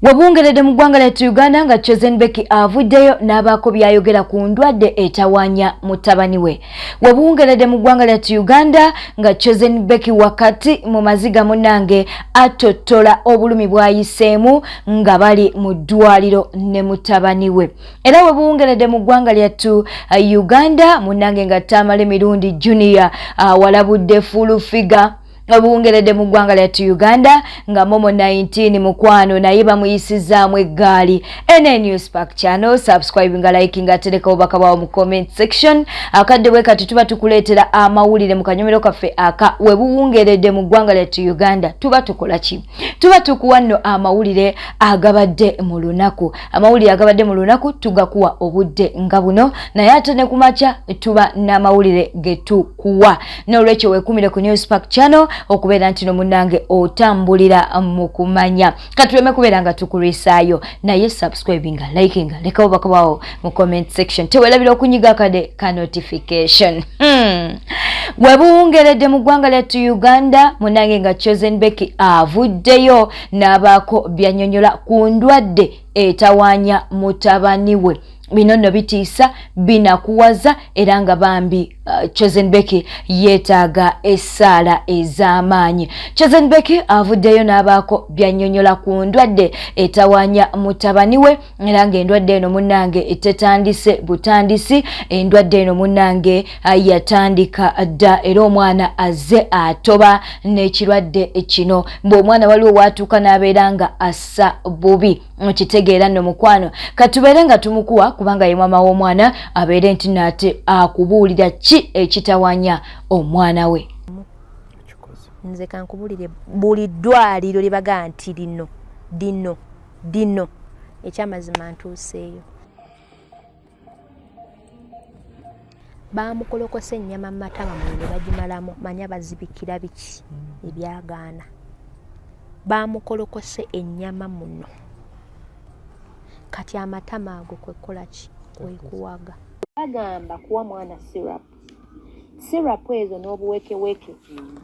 Wabungeredde mu ggwanga lyattu Uganda nga Chosen Becky avuddeyo n'abaako byayogera ku ndwadde etawanya mutabani we. Wabungeredde mu ggwanga lyattu Uganda nga Chosen Becky wakati mu maziga munnange atottola obulumi bwayiseemu nga bali mu ddwaliro ne mutabani we. Era wabungeredde mu ggwanga lyattu Uganda munnange nga Tamale Mirundi Junior walabudde full figure. Wabungeredde mu ggwanga lyattu Uganda nga Momo 19 mukwano naye bamuyisizaamu eggaali. NN News Park channel subscribe nga like nga tereka obubaka bwawo mu comment section. Akadde bwe kati tuba tukuleetera amawulire mu kanyomero kaffe aka webuwungeredde mu ggwanga lyattu Uganda. Tuba tukola ki? Tuba tukuwa nno amawulire agabadde mu lunaku. Amawulire agabadde mu lunaku tugakuwa obudde nga buno naye ate ne kumakya tuba n'amawulire getukuwa. N'olwekyo weekumire ku News Park channel okubeera nti no munnange otambulira mu kumanya. Katuleme kubeera nga tukulisaayo naye subscribe nga like nga leka obubaka bwawo mu comment section. Tewelabira okunyiga akade ka notification. Webuwungeredde mu ggwanga lyattu Uganda munnange nga Chosen Becky avuddeyo n'abaako byanyonyola ku ndwadde etawanya mutabani we. Bino nno bitiisa binakuwaza era nga Bambi Chosen Becky yeetaaga essaala ez'amaanyi. Chosen Becky avuddeyo n'abaako byanyonyola ku ndwadde etawanya mutabani we era ng'endwadde eno munnange tetandise butandisi. Endwadde eno munnange yatandika dda era omwana azze atoba n'ekirwadde kino. Bw'omwana waliwo watuuka n'abeera nga assa bubi okitegeera nno mukwano katubeere nga tumukuwa kubanga ye maama w'omwana abeere nti nate akubuulira ki ekitawanya omwana we. Nze kankubulire buli ddwaliro libaga nti dino ekyamazima ntuuseeyo. Baamukolokose ennyama mu matama ne bagimalamu manya bazibikira biki ebyagaana. Baamukolokose ennyama muno kati amatama ago kwekola ki kwekuwaga. Bagamba kuwa mwana syrup ezo n'obuwekeweke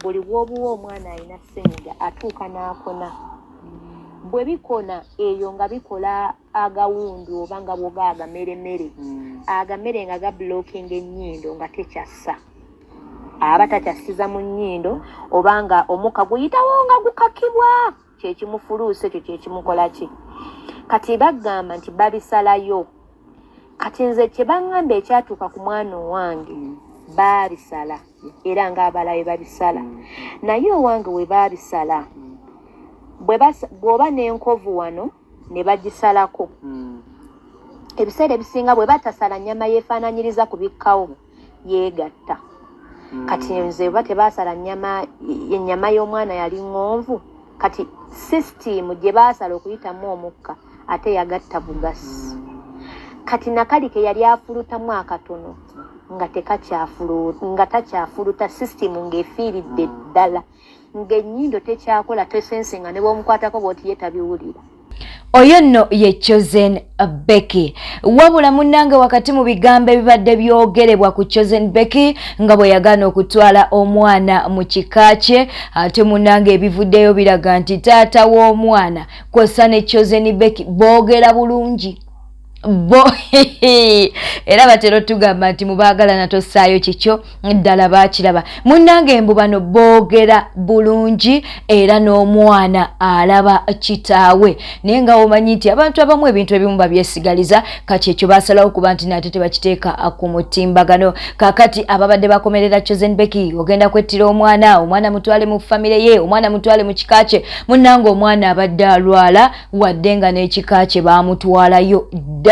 buli bw'obuwa omwana alina ssenyiga atuuka n'akona. Bwe bikona eyo nga bikola agawundu oba nga bwoga agameremere agamere nga gablockinga ennyindo nga tekyassa aba takyasiza mu nnyindo oba nga omuka guyitawo nga gukakibwa kyekimufuluusa ekyo kyekimukola ki. Kati bagamba nti babisalayo. Kati nze kye baŋŋamba ekyatuuka ku mwana owange baabisala era ng'abalabe babisala naye owange we baabisala bw'oba n'enkovu wano ne bagisalako. Ebiseera ebisinga bwe batasala nnyama yeefaananyiriza kubikkawo yeegatta. Kati nze bwe tebaasala ennyama y'omwana yali ŋŋonvu kati sisitimu gye baasala okuyitamu omukka ate yagatta bugasi. Kati nakalike yali afulutamu akatono nga takyafuluta sisitimu ng'efiiridde ddala ng'ennyindo tekyakola tesensinga ne bw'omukwatako bw'oti ye tabiwulira. Oyo nno ye Chosen Becky. Wabula munnange wakati mu bigambo ebibadde byogerebwa ku Chosen Becky nga bwe yagaana okutwala omwana mu kika kye ate munnange ebivuddeyo biraga nti taata w'omwana kw'ossa ne Chosen Becky boogera bulungi. Era batera tugamba nti mubaagalana tossaayo kikyo ddala baakiraba. Munnange embu bano boogera bulungi era n'omwana alaba kitaawe naye nga omanyi nti abantu abamu ebintu ebimu babyesigaliza kati ekyo baasalawo kuba nti nate tebakiteeka ku mutimbagano. Kakati ababadde bakomerera Chosen Becky ogenda kwettira omwana mutwale mu famire ye omwana mutwale mu kika kye. Munnange omwana abadde alwala wadde nga n'ekika kye baamutwalayo dda.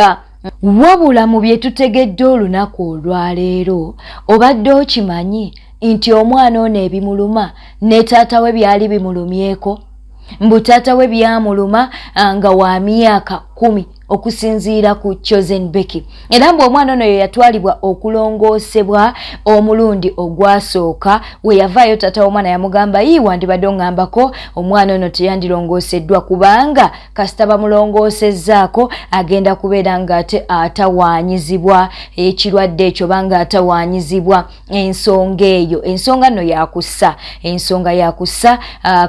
Wabula mu bye tutegedde olunaku olwaleero obadde okimanyi nti omwana ono ebimuluma ne taata we byali bimulumyeko. Mbu taata we byamuluma nga wa myaka 10 okusinziira ku Chosen Becky. Era mbu omwana ono yatwalibwa okulongoosebwa omulundi ogwasooka we yavaayo taata w'omwana yamugamba wandibadde ongambako omwana ono teyandirongoseddwa kubanga kasita bamulongoosezzaako agenda kubeera ng'ate atawaanyizibwa ekirwadde ekyo banga atawaanyizibwa ensonga eyo. Ensonga nno yakussa, ensonga yakussa.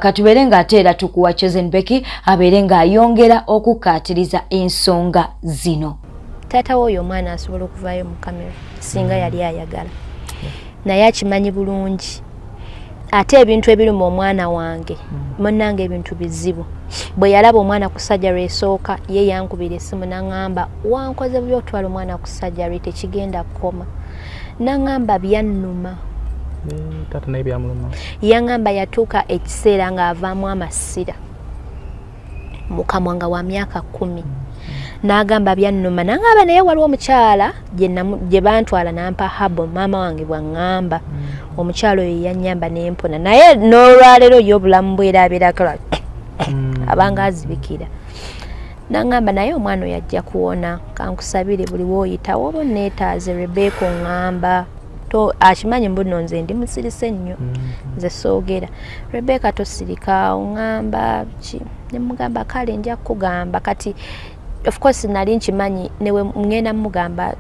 Katubeere ng'ate era tukuwa Chosen Becky abeere ng'ayongera okukaatiriza ensonga zino. Taata w'oyo omwana asobola okuvaayo mu kamera singa yali ayagala, naye akimanyi bulungi. Ate ebintu ebiruma omwana wange munnange ebintu bizibu. Bwe yalaba omwana ku sajjari esooka ye yankubira essimu n'aŋŋamba wankoze bubi otwala omwana ku sajjari tekigenda kukoma. N'aŋŋamba byannuma. Taata naye byamuluma. Yaŋŋamba yatuuka ekiseera ng'avaamu amasira mu kamwa nga wa myaka 10. N'agamba byannuma. N'aŋŋamba naye waliwo omukyala gye bantwala n'ampa habo maama wange bw'aŋŋamba. Omukyalo oyo yannyamba n'empona naye n'olwaleero ye obulamu bwera abeerako abanga azibikira. N'aŋŋamba naye omwana oyo ajja kuwona, kankusabire buli w'oyitawo oba neetaaze Rebecca oŋŋamba. Akimanyi mbu nno nze ndi musirise nnyo, nze soogera. Rebecca tosirika oŋŋamba ki? Ne mugamba kale nja kukugamba kati. Of course nali nkimanyi newe ngenda mugamba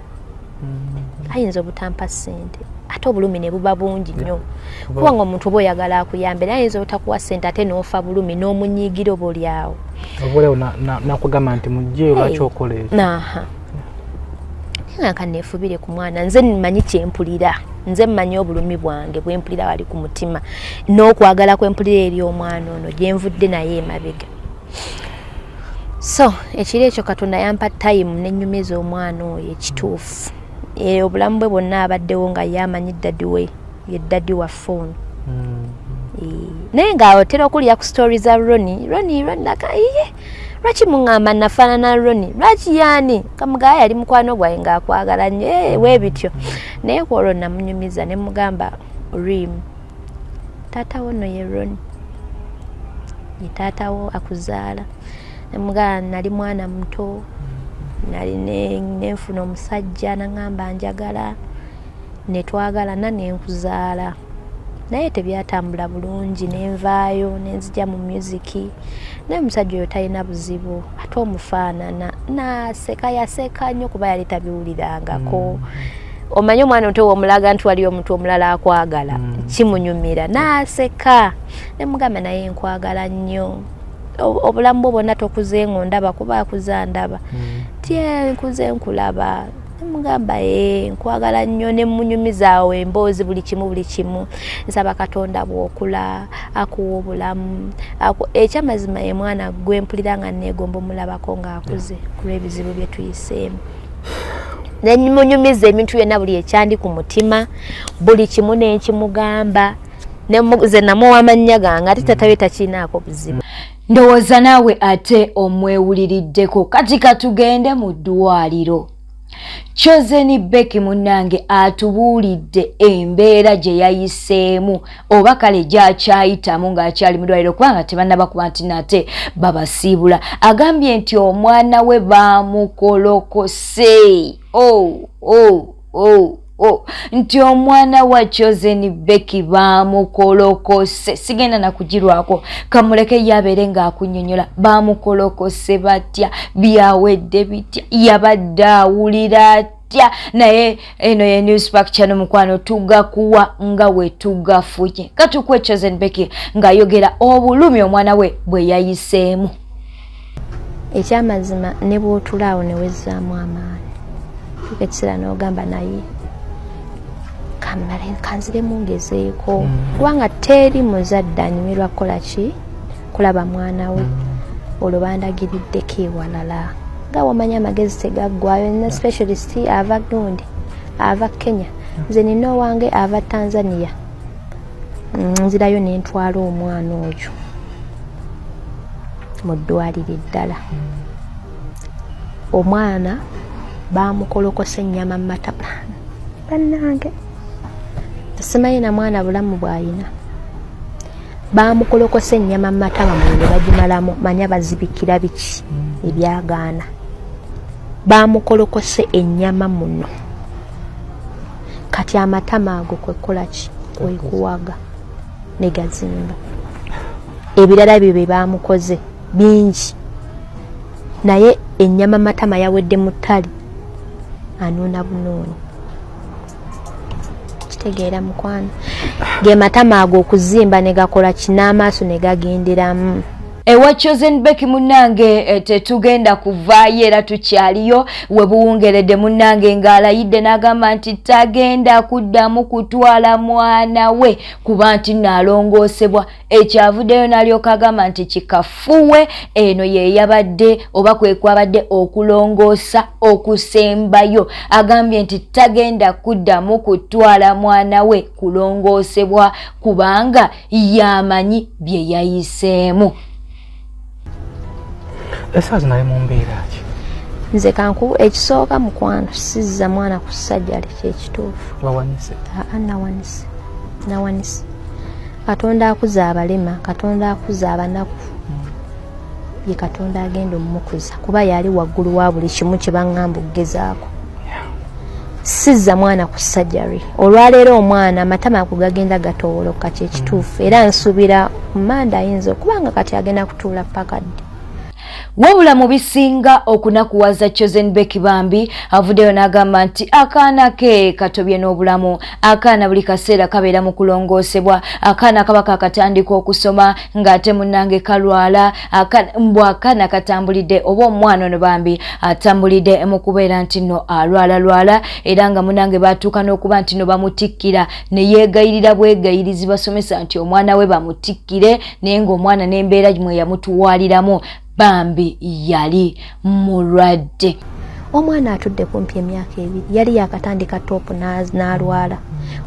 ayinza obutampa ssente ate obulumi ne buba bungi nnyo. Kubanga omuntu oba oyagala akuyambe naye ayinza obutakuwa ssente ate n'ofa bulumi n'omunyiigira oba oli awo. Obolewo nakugamba nti mujje lwaki okola ekyo. Nga kaneefubire ku mwana nze mmanyi kyempulira, nze mmanyi obulumi bwange bwempulira wali ku mutima n'okwagala kwempulira eri omwana ono gye nvudde naye emabega. So ekiro ekyo Katonda yampa time n'ennyumiza omwana oyo ekituufu. Obulamu bwe bwonna abaddewo nga yamanyi daddi we ye daddi wa phone. Naye ng'otera okulya ku stories za Ronnie naka lwaki muŋŋamba nafaanana Ronnie lwaki yaani kamugaya yali mukwano gwaye ng'akwagala nnyo weebityo. Naye ku olwo namunyumiza ne mugamba Rim taata wo nno ye Ronnie ye taata wo akuzaala. Ne mugamba nali mwana muto nali nenfuna omusajja n'aŋŋamba njagala ne twagalana ne nkuzaala. Naye tebyatambula bulungi nenvaayo nenzija mu musiki naye omusajja oyo talina buzibu ate omufaanana naseka yaseka nnyo kuba yali tabiwulirangako. Omanyi omwana omuto omulaga nti wali omuntu omulala akwagala kimunyumira naseka. Ne mugamba naye nkwagala nnyo obulamu bwo bwonna tokuze ng'ondaba kuba akuza ndaba tye nkuze nkulaba. Mugamba nkwagala nnyo ne munyumiza awo emboozi buli kimu nsaba Katonda bw'okula akuwa obulamu ekyamazima ye mwana gwempulira nga neegomba omulabako ng'akuze ku lw'ebizibu bye tuyiseemu. Ne munyumiza ebintu byonna buli ekyandi ku mutima buli kimu n'ekimugamba nze namuwa amannya gange ate tatabe takinaako buzibu. Ndowooza naawe ate omwewuliriddeko kati katugende mu ddwaliro. Chosen Becky munnange atubuulidde embeera gye yayiseemu oba kale gy'akyayitamu ng'akyali mu ddwaliro kubanga tebannaba kuba nti nate babasiibula. Agambye nti omwana we baamukolokose. Nti omwana wa Chosen Becky baamukolokose. Sigenda nakugirwako kamuleke yabeere ng'akunnyonnyola baamukolokose batya byawedde bitya yabadde awulira atya. Naye eno ye Newspark Channel mukwano tugakuwa nga we tugafunye. Katukwe Chosen Becky ng'ayogera obulumi omwana we bwe yayiseemu. Ekyamazima ne bw'otulaawo ne wezzaamu amaanyi ekiseera n'ogamba naye kanziremu ngezeeko kubanga teri muzadde anyumirwa kukola ki kulaba mwana we olwo bandagiriddeko ewalala nga wamanya amagezi tegaggwayo. Nina specialist ava gundi ava Kenya nze nina owange ava Tanzania nzirayo ne ntwala omwana oyo mu ddwaliro eddala. Omwana baamukolokose ennyama mu matama bannange simanyi na mwana bulamu bw'ayina. Baamukolokose ennyama mu matama mu ne bagimalamu manya bazibikira biki ebyagaana. bamukolokose ennyama muno kati amatama ago kwekola ki kwekuwaga ne gazimba ebirala bye bamukoze bingi naye ennyama matama yawedde mu ttale anuuna bunooni kitegeera mukwano ge matama ago okuzimba ne gakola ki n'amaaso ne gagenderamu. Ewa Chosen Becky munange tetugenda kuvaayo era tukyaliyo we buwungeredde munange ng'alayidde n'agamba nti tagenda kuddamu kutwala mwana we kuba nti naalongoosebwa ekyavuddeyo n'alyoka agamba nti kikafuwe eno ye yabadde oba kwe kwabadde okulongoosa okusembayo agambye nti tagenda kuddamu kutwala mwana we kulongoosebwa kubanga yamanyi bye yayiseemu. Esaazi naye mu mbeera ki? Nze kanku ekisooka mukwano sizza mwana ku ssajjale kyekituufu. Wawanise? Nawanise. Katonda akuza abalema, Katonda akuza abanaku. Ye Katonda agenda omumukuza kuba yali waggulu wa buli kimu kye baŋŋamba okugezaako. Sizza mwana ku ssajjale. Olwaleero omwana amatama agagenda gatowoloka kyekituufu era nsuubira Manda ayinza okubanga kati agenda kutuula paka ddi. Wabula mu bisinga okunakuwaza Chosen Becky Bambi avuddeyo n'agamba nti akaana ke katobye n'obulamu, akaana buli kaseera kabeera mu kulongoosebwa, akaana kaba kakatandika okusoma ng'ate munnange kalwala, akaana katambulidde oba omwana ono Bambi atambulidde mu kubeera nti nno alwala era nga munnange baatuuka n'okuba nti no bamutikkira ne yeegayirira bwegayirizi basomesa nti omwana we bamutikkire naye ng'omwana n'embeera mwe yamutuwaaliramu Bambi yali mulwadde. Omwana atudde kumpi emyaka 2 yali yakatandika topu n'alwala.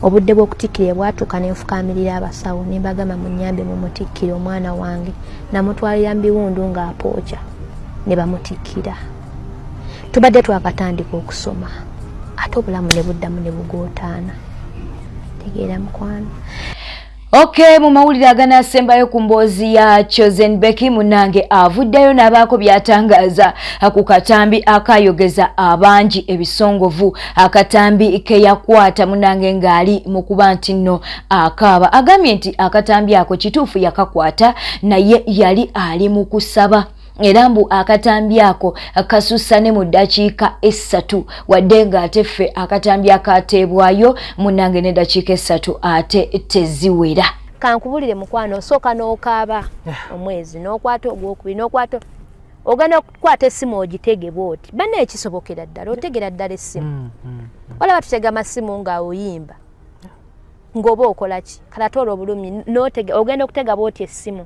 Obudde bw'okutikkira bwatuuka ne nfukaamirira abasawo ne mbagamba munnyambe mumutikkire omwana wange namutwalira mu biwundu ng'apookya ne bamutikkira. Tubadde twakatandika okusoma ate obulamu ne buddamu ne bugootaana. Tegeera mukwano. Okay, mu mawulire aganaasembayo ku mboozi ya Chosen Becky munange avuddeyo n'abaako byatangaaza ku katambi akayogeza abangi ebisongovu, akatambi ke yakwata munange ng'ali mu kuba nti nno akaaba. Agambye nti akatambi ako kituufu yakakwata naye yali ali mu kusaba. Era mbu akatambi ako kasussa ne mu ddakiika 3 wadde ng'ate ffe akatambi akateebwayo munange ne ddakiika 3 ate teziwera. Kankubulire mukwano osooka n'okaaba omwezi n'okwata ogwokubiri n'okwata ogenda okukwata essimu ogitege bw'oti banne ekisobokera ddala otegera ddala essimu wala batutega amasimu nga oyimba ng'oba okola ki kalatoola obulumi ogenda okutega bw'oti essimu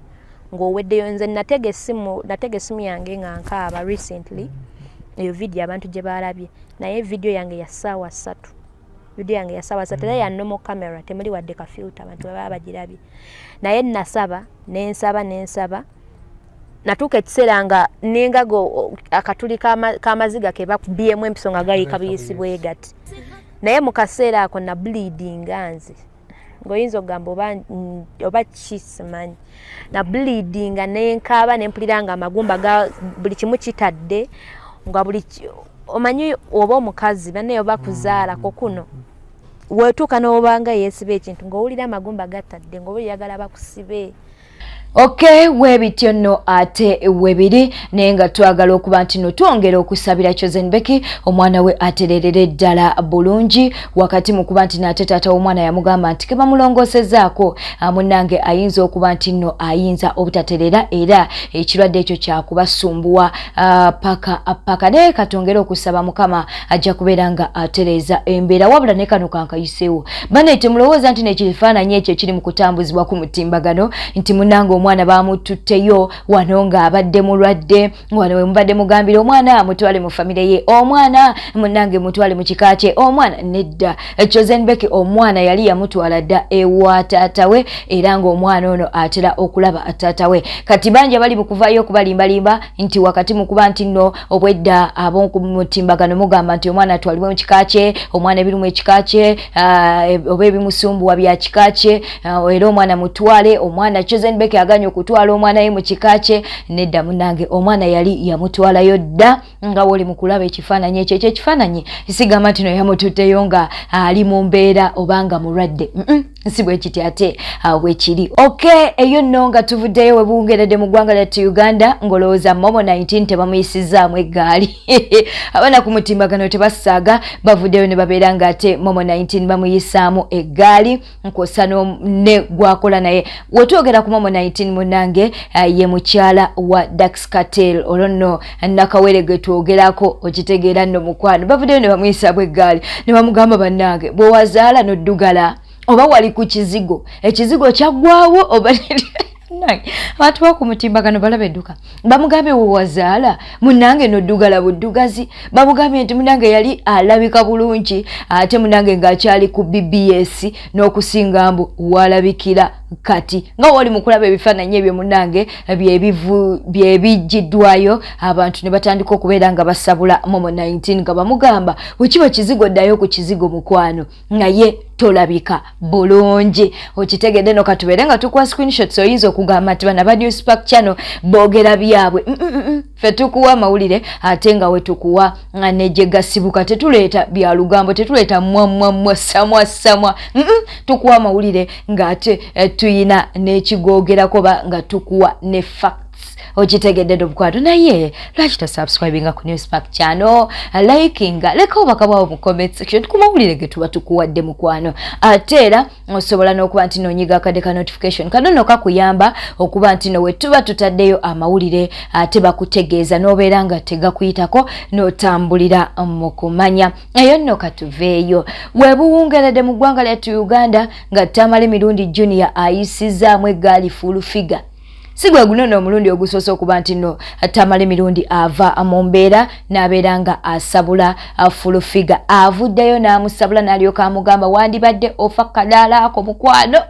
ng'oweddeyo. Nze natega essimu yange nga nkaaba recently eyo video abantu gye balabye naye video yange ya ssaawa 3 era ya normal camera temuli wadde ka filter abantu baba bagirabye naye nasaba nensaba natuuka ekiseera nga nengago akatuli k'amaziga ke bakubyemu empiso nga gayika biyisibwe gati naye mu kaseera ako na bleeding nze ngoyinza ogamba oba kisimanyi na bleeding nenkaaba nempulira nga amagumba ga buli kimu kitadde nga buli omanyi oba omukazi banne oba kuzaala kokuno wetuuka n'obanga yeesiba ekintu ng'owulira amagumba gatadde ng'oba oyagala bakusibe. Okay, webityo nno ate webiri naye nga twagala okuba nti no twongera okusabira Chosen Becky omwana we atererere ddala bulungi wakati mu kuba nti n'ate taata w'omwana yamugamba nti ke bamulongoosezaako munnange ayinza okuba nti nno ayinza obutaterera era ekirwadde ekyo kyakubasumbuwa paka naye katongera okusaba Mukama ajja kubeera nga atereeza embeera wabula ne kano kankayiseewo bane temulowooza nti nekifaananyi ekyo kiri mu kutambuzibwa ku mutimbagano nti munnange omwana bamututteyo wano ng'abadde mulwadde wano we mubadde mugambira omwana mutwale mu famire ye omwana munnange mutwale mu kika kye omwana nedda. Chosen Becky omwana yali yamutwala dda ewa taata we era ng'omwana ono atera okulaba taata we kati bangi abali mu kuvaayo okubalimbalimba nti wakati mu kuba nti nno obwedda ab'oku mutimbagano mugamba nti omwana atwalibwe mu kika kye omwana ebirimu ekika kye oba ebimusumbuwa bya kika kye era omwana mutwale omwana Chosen Becky yaganya okutwala omwana ye mu kika kye nedda munange omwana yali yamutwalayo dda nga woli mu kulaba ekifaananyi ekyo ekifaananyi sigamba nti no yamututteyo nga ali mu mbeera obanga mulwadde si bwe kiti ate bwekiri. Okay, eyo nno nga tuvuddeyo webuwungeredde mu ggwanga lyattu Uganda ng'olowooza momo 19 tebamuyisizaamu eggaali abaana ku mutimbagano tebasaaga bavuddeyo ne babeera ng'ate momo 19 bamuyisaamu eggaali nkw'ossa ne gwakola naye wetwogera ku momo 19 munnange ye mukyala wa Dax Cartel olwo nno nakawere ge twogerako okitegeera nno mukwano bavuddeyo ne bamuyisaamu eggaali ne bamugamba bannange bwe wazaala n'oddugala oba wali ku kizigo ekizigo kyaggwawo oba abantu bakumutimbagano balaba edduka bamugambye we wazaala munange n'oddugala buddugazi bamugambye nti munange yali alabika bulungi ate munange ng'akyali ku BBS n'okusinga mbu walabikira kati nga wali mu kulaba ebifaananyi ebyo munange byebijjiddwayo abantu ne batandika okubeera nga basabula momo 19 nga bamugamba wekiba kizigo ddayo ku kizigo mukwano naye tolabika bulungi okitegedde no katubeere nga tukuwa screenshots oyinza okugamba nti bana ba News Park Channel boogera byabwe ffe tukuwa amawulire ate nga we tukuwa neje gasibuka tetuleeta bya lugambo tetuleeta samwa tukuwa amawulire ng'ate tuyina n'ekigoogerako ba nga tukuwa ne facts okitegedde obukwado naye lwaki tosubscribinga ku News Park Channel likinga leka obaka bwawo mu comment section tukumawulire ge tuba tukuwadde mukwano ate era osobola n'okuba nti nonyiga akade ka notification kano kakuyamba okuba nti no we tuba tutaddeyo amawulire ate bakutegeeza n'obeera nga tegakuyitako n'otambulira mu kumanya eyo nno katuveeyo webuwungeredde mu ggwanga lyattu Uganda nga Tamale Mirundi Junior ayisizaamu eggaali full figure sigwe gunono omulundi ogusoose okuba nti no Tamale Mirundi ava mu mbeera n'abeera nga asabula full figure avuddeyo n'amusabula n'alyoka amugamba wandibadde ofa kadaala ako mukwano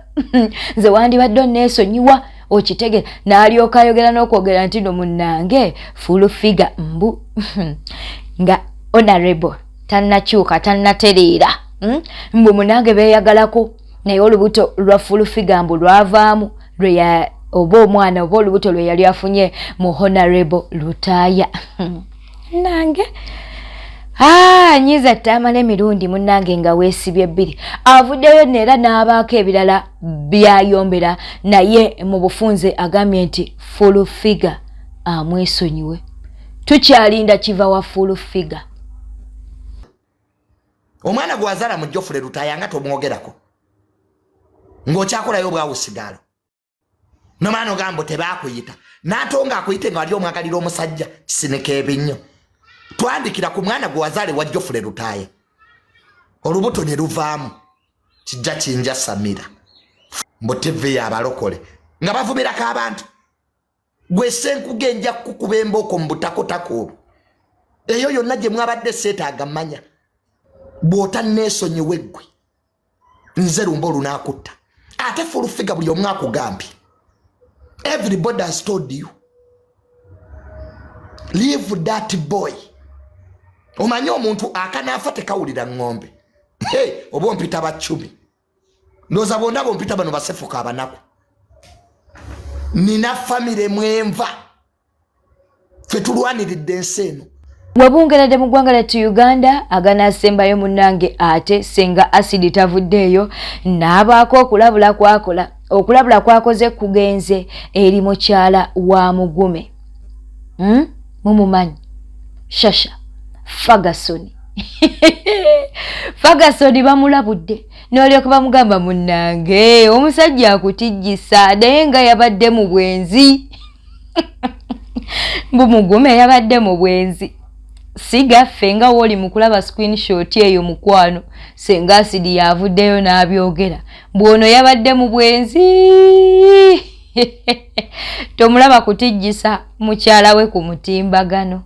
nze wandibadde onneesonyiwa okitegera n'alyoka ayogera n'okwogera nti no munnange full figure mbu nga honorable tannakyuka tannatereera mbu munange beeyagalako naye olubuto lwa full figure mbu lwavaamu lwe oba omwana oba olubuto lwe yali afunye mu honorable Lutaaya nange nyiza Tamale Mirundi munnange nga weesibye bbiri avuddeyo neera n'abaako ebirala byayombera naye mu bufunze agambye nti full figure amwesonyiwe tukyalinda kiva wa full figure omwana gwazaala mu Jofule Lutaaya nga tomwogerako ng'okyakolayo bwawusigalo nomano ogambo tebakuyita n'atonga akuyite nga wali omwagalira omusajja kisineka ebinnyo twandikira ku mwana gwe wazaale wa Jofule Lutaaya olubuto ne luvaamu kijja kinja Samira mbu TV abalokole nga bavumirako abantu gwe senkuge nja kukuba embooko mu butakotako eyo yonna gye mwabadde seetaaga mmanya bw'otanneesonyiwe ggwe nze lumba olunaakutta ate full figure buli omu akugambye. Everybody has told you. Leave that boy. Omanyi omuntu akanaafa tekawulira ng'ombe. Hey, obo mpita bachumi. Ndoza bonna bompita bano basefuka abanaku. Nina famire mwenva. Ffe tulwaniridde ensi eno. Wabungeredde mu ggwanga lyattu Uganda aganaasembayo munnange ate senga asidi tavuddeeyo n'abaako okulabula kwakola. Okulabula kwakoze kugenze eri mukyala wa Mugume. Mumumanyi Shasha Ferguson. Ferguson bamulabudde n'olyoka bamugamba munnange omusajja akutijjisa naye nga yabadde mu bwenzi. Mugume yabadde mu bwenzi. Siga fenga woli mukulaba screenshot eyo mukwano senga asidi yavuddeyo n'abyogera bwono yabadde mu bwenzi tomulaba kutijjisa mukyala we ku mutimbagano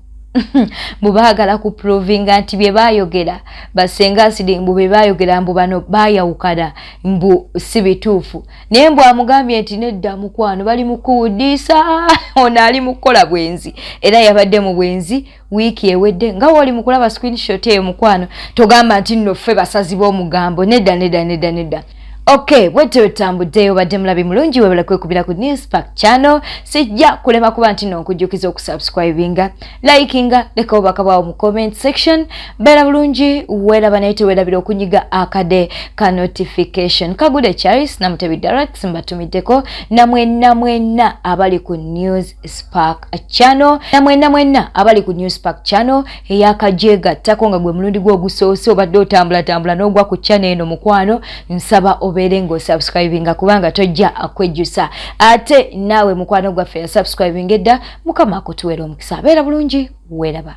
mubaagala ku provinga nti bye bayogera basenga asidi mbu bye bayogera mbu bano bayawukana mbu si bituufu naye mbu amugambye nti nedda mukwano bali mukuwudiisa ono ali mukola bwenzi era yabadde mu bwenzi wiiki ewedde nga woli mukulaba screenshot eyo mukwano togamba nti nno ffe basazi b'omugambo nedda. Okay, bwete wetambuddeyo badde mulabi mulungi webala kwekubira ku Newspark channel. Sijja kulema kuba nti n'okujjukiza okusubscribinga, likinga, leka obubaka bwawo mu comment section. Beera bulungi, weeraba naye teweerabira okunyiga akade ka notification. Kagude Charles na Mutebi Direct mbatumiddeko namwenna abali ku Newspark channel. Namwenna abali ku Newspark channel eyakajegattako nga gwe mulundi gwo ogusoose obadde otambula n'ogwa ku channel eno mukwano, nsaba obeere ng'osubscribinga kubanga tojja akwejjusa. Ate naawe mukwano gwaffe ya subscribing edda, Mukama akutuweera omukisa. Beera bulungi, weeraba.